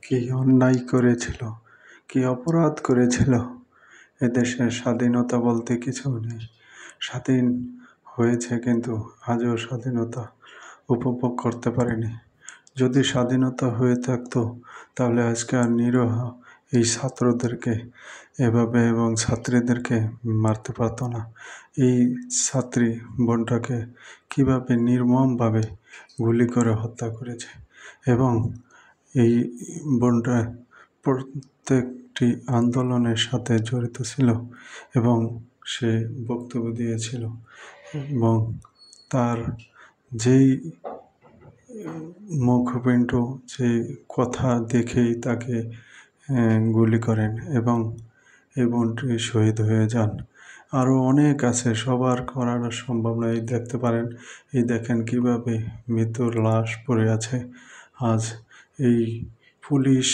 কি অন্যায় করেছিল, কি অপরাধ করেছিল। এদেশের স্বাধীনতা বলতে কিছু নেই। স্বাধীন হয়েছে কিন্তু আজও স্বাধীনতা উপভোগ করতে পারেনি। যদি স্বাধীনতা হয়ে থাকতো তাহলে আজকে আর নিরীহ এই ছাত্রদেরকে এভাবে এবং ছাত্রীদেরকে মারতে পারতো না। এই ছাত্রী বোনটাকে কীভাবে নির্মমভাবে গুলি করে হত্যা করেছে এবং এই বোনটা প্রত্যেকটি আন্দোলনের সাথে জড়িত ছিল এবং সে বক্তব্য দিয়েছিল এবং তার যেই মুখপিণ্ড যে কথা দেখেই তাকে গুলি করেন এবং এই বোনটি শহীদ হয়ে যান। আরও অনেক আছে, সবার করানো সম্ভব নয়। এই দেখতে পারেন, এই দেখেন কিভাবে মৃত্যুর লাশ পড়ে আছে। আজ এই পুলিশ